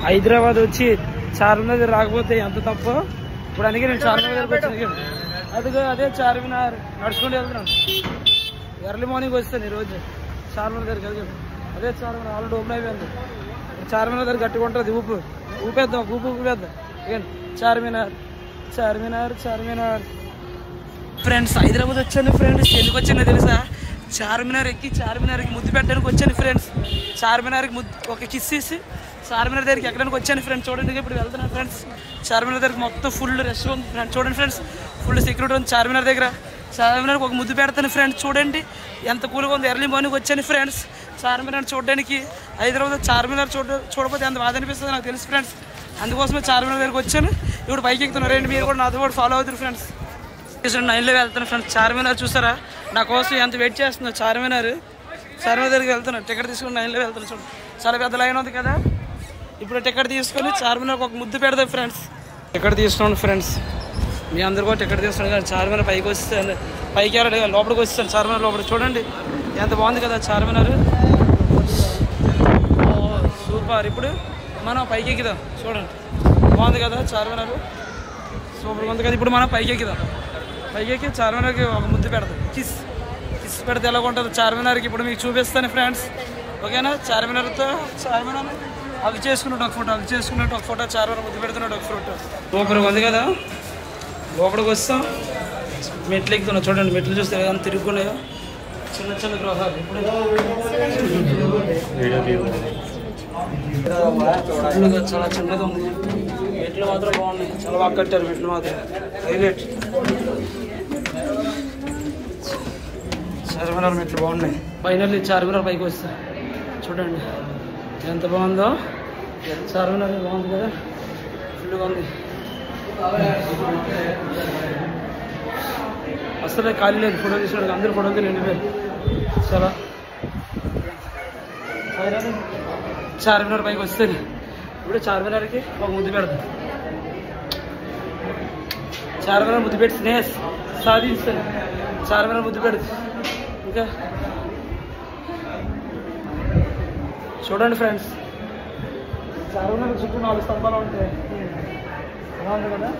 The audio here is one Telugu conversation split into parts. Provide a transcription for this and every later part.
హైదరాబాద్ వచ్చి చార్మినార్ రాకపోతే ఎంత తప్ప. ఇప్పుడు అందుకే నేను చార్మినార్ దగ్గరకు వచ్చాను. అదిగో అదే చార్మినార్ నడుచుకుంటూ వెళ్తున్నాను. ఎర్లీ మార్నింగ్ వస్తాను ఈరోజు చార్మినార్ దగ్గరికి వెళ్తాను. అదే చార్మినార్ ఆల్రెడీ ఓపెన్ అయిపోయింది. చార్మినార్ దగ్గర గట్టిగా ఉంటుంది. ఊపేద్దాం ఊపేద్దాం. చార్మినార్ చార్మినార్ చార్మినార్. ఫ్రెండ్స్ హైదరాబాద్ వచ్చాను ఫ్రెండ్స్. ఎందుకు వచ్చానో తెలుసా? చార్మినార్ ఎక్కి చార్మినార్కి ముద్దు పెట్టడానికి వచ్చాను ఫ్రెండ్స్. చార్మినార్కి ఒక కిస్ ఇసి చార్మినార్ దగ్గరికి ఎక్కడానికి వచ్చాను ఫ్రెండ్స్. చూడండి ఇప్పుడు వెళ్తున్నాను ఫ్రెండ్స్. చార్మినార్ దగ్గరికి మొత్తం ఫుల్ రష్ ఉంది ఫ్రెండ్స్. చూడండి ఫ్రెండ్స్ ఫుల్ సెక్యూరిటీ ఉంది చార్మినార్ దగ్గర. చార్మినార్కి ఒక ముద్దు పెడతాను ఫ్రెండ్స్. చూడండి ఎంత కూల్గా ఉంది. ఎర్లీ మార్నింగ్ వచ్చాను ఫ్రెండ్స్ చార్మినార్ చూడడానికి. హైదరాబాద్ చార్మినార్ చూడకపోతే ఎంత బాధ అనిపిస్తుంది నాకు తెలుసు ఫ్రెండ్స్. అందుకోసమే చార్మినార్ దగ్గరికి వచ్చాను. ఇప్పుడు పైకి ఎక్కుతున్నారు. రండి మీరు కూడా నాతో కూడా ఫాలో అవుతారు ఫ్రెండ్స్. 9లో వెళ్తాను ఫ్రెండ్స్. చార్మినార్ చూసారా నా కోసం ఎంత వెయిట్ చేస్తుందో. చార్మినార్ దగ్గరికి వెళ్తున్నాను. టికెట్ తీసుకుని 9లో వెళ్తాను. చూడండి చాలా పెద్ద లైన్ ఉంది కదా. ఇప్పుడు టికెట్ తీసుకొని చార్మినార్కి ఒక ముద్దు పెడతాం ఫ్రెండ్స్. టికెట్ తీసుకోండి ఫ్రెండ్స్. మీ అందరు కూడా టికెట్ తీసుకోండి. కానీ చార్మినార్ పైకి వస్తాను. పైకి వెళ్ళాలి లోపలికి వస్తాను. చార్మినార్ లోపల చూడండి ఎంత బాగుంది కదా చార్మినార్. సూపర్. ఇప్పుడు మనం పైకి ఎక్కుదాం. చూడండి బాగుంది కదా చార్మినార్. సూపర్గా ఉంది కదా. ఇప్పుడు మనం పైకి ఎక్కుదాం. పైకి ఎక్కి చార్మినార్కి ఒక ముద్దు పెడతాం. కిస్ పెడితే ఎలా ఉంటుంది చార్మినార్కి ఇప్పుడు మీకు చూపిస్తాను ఫ్రెండ్స్. ఓకేనా? చార్మినార్ అవి చేసుకున్నట్టు ఒక ఫోటో చార్మినార్ ముద్దు పెడుతున్నట్టు ఒక ఫోటో. సూపర్గా ఉంది కదా. లోపలికి వస్తాం. మెట్లు ఎక్కుతున్నాం. చూడండి మెట్లు చూస్తే ఏదైనా తిరుగుకున్నాయో. చిన్న చిన్న గృహాలు. ఇప్పుడు చాలా చిన్నగా ఉంది. మెట్లు మాత్రం బాగున్నాయి. చాలా బాగా కట్టారు మెట్లు మాత్రం. హైలైట్. చార్మినార్ మెట్లు బాగున్నాయి. ఫైనల్లీ చార్మినార్ పైకి వస్తాయి. చూడండి ఎంత బాగుందో. చార్మినార్ బాగుంది కదా. ఫుల్గా ఉంది. అసలే ఖాళీ లేదు. ఫోటో తీసుకోవడానికి అందరూ ఫోటోకి నిండిపోయారు. చాలా చార్మినార్ పైకి వస్తుంది. ఇప్పుడు చార్మినార్కి ఒక ముద్దు పెడతాం. చార్మినార్ ముద్దు పెట్టి స్నేహస్ సాధిస్తాను. చార్మినార్ ముద్దు పెడుతుంది. ఇంకా చూడండి ఫ్రెండ్స్ చార్మినార్ చుట్టూ 4 స్తంభాలు ఉంటాయి. బాగుంది కదా.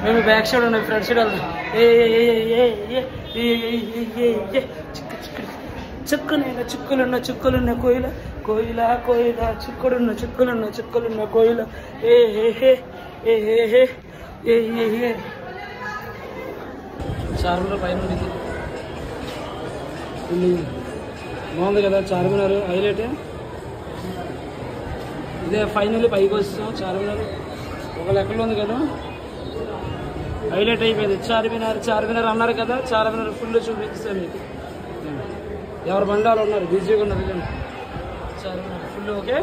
మేము బ్యాక్ సైడ్ ఉన్నాయి. ఫ్రంట్ సైడ్ వెళ్తాం. చుక్కలున్న కోయిల చుక్కలున్న కోయిల చార్మినార్ పైన బాగుంది కదా చార్మినార్. హైలైట్. ఇదే ఫైనల్ పైకి వస్తాం. చార్మినార్ ఒక లెక్కలో ఉంది కదా. హైలైట్ అయిపోయింది చార్మినార్ అన్నారు కదా. చార్మినార్ ఫుల్ చూపిస్తాను మీకు. ఎవరు బండాలు ఉన్నారు బిజీగా ఉన్నారు. Charminar full okay.